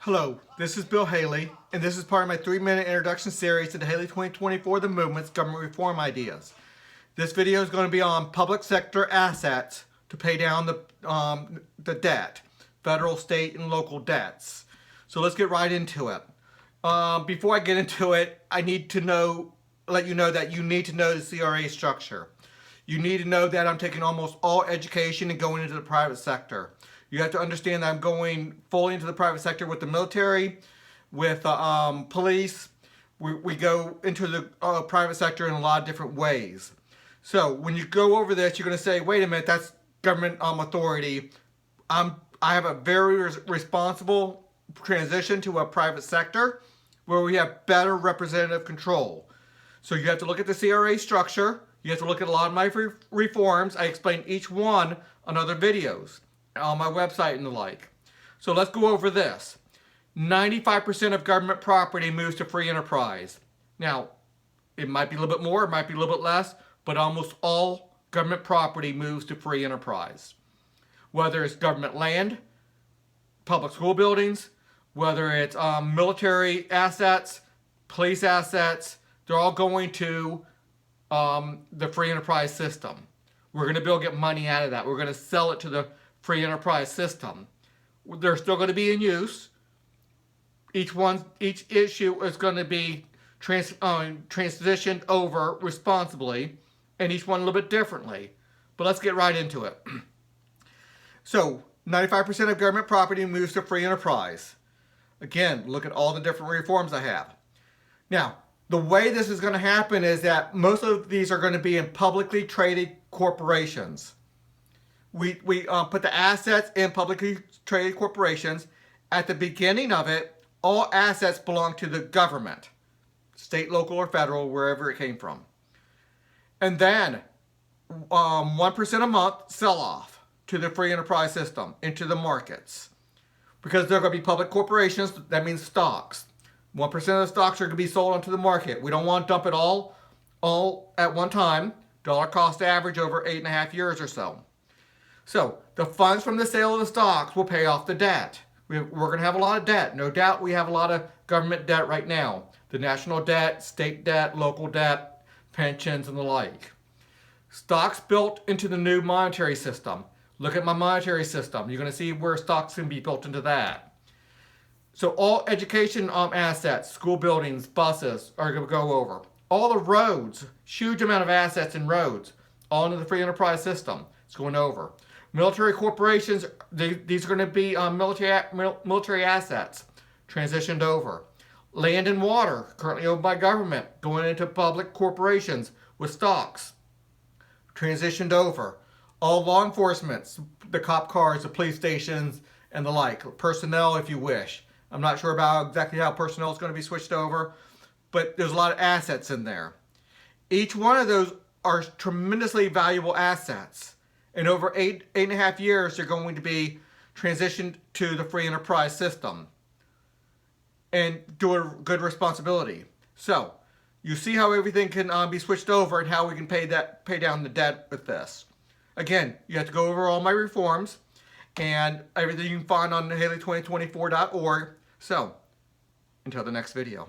Hello, this is Bill Haley, and this is part of my 3-minute introduction series to the Haley 2024 The Movement's Government Reform Ideas. This video is going to be on public sector assets to pay down the debt, federal, state, and local debts. So let's get right into it. Before I get into it, I need to let you know that you need to know the CRA structure. You need to know that I'm taking almost all education and going into the private sector. You have to understand that I'm going fully into the private sector with the military, with police. We go into the private sector in a lot of different ways. So when you go over this, you're going to say, wait a minute, that's government authority. I have a very responsible transition to a private sector where we have better representative control. So you have to look at the CRA structure. You have to look at a lot of my reforms. I explain each one on other videos on my website and the like. So let's go over this. 95% of government property moves to free enterprise. Now, it might be a little bit more, it might be a little bit less, but almost all government property moves to free enterprise. Whether it's government land, public school buildings, whether it's military assets, police assets, they're all going to the free enterprise system. We're going to be able to get money out of that. We're going to sell it to the free enterprise system. They're still going to be in use. Each issue is going to be transitioned over responsibly, and each one a little bit differently. But let's get right into it. So, 95% of government property moves to free enterprise. Again, look at all the different reforms I have. Now, the way this is going to happen is that most of these are going to be in publicly traded corporations. We put the assets in publicly traded corporations. At the beginning of it, all assets belong to the government, state, local, or federal, wherever it came from. And then 1% a month sell off to the free enterprise system, into the markets. Because they're going to be public corporations, that means stocks. 1% of the stocks are going to be sold onto the market. We don't want to dump it all at one time. Dollar cost average over 8.5 years or so. So the funds from the sale of the stocks will pay off the debt. We're going to have a lot of debt. No doubt we have a lot of government debt right now. The national debt, state debt, local debt, pensions, and the like. Stocks built into the new monetary system. Look at my monetary system. You're going to see where stocks can be built into that. So all education assets, school buildings, buses are going to go over. All the roads, huge amount of assets in roads, all into the free enterprise system. It's going over. Military corporations, these are going to be military assets transitioned over. Land and water, currently owned by government, going into public corporations with stocks, transitioned over. All law enforcement, the cop cars, the police stations, and the like. Personnel, if you wish. I'm not sure about exactly how personnel is going to be switched over, but there's a lot of assets in there. Each one of those are tremendously valuable assets. And over 8.5 years, they're going to be transitioned to the free enterprise system and do a good responsibility. So, you see how everything can be switched over and how we can pay down the debt with this. Again, you have to go over all my reforms and everything you can find on Haley2024.org. So, until the next video.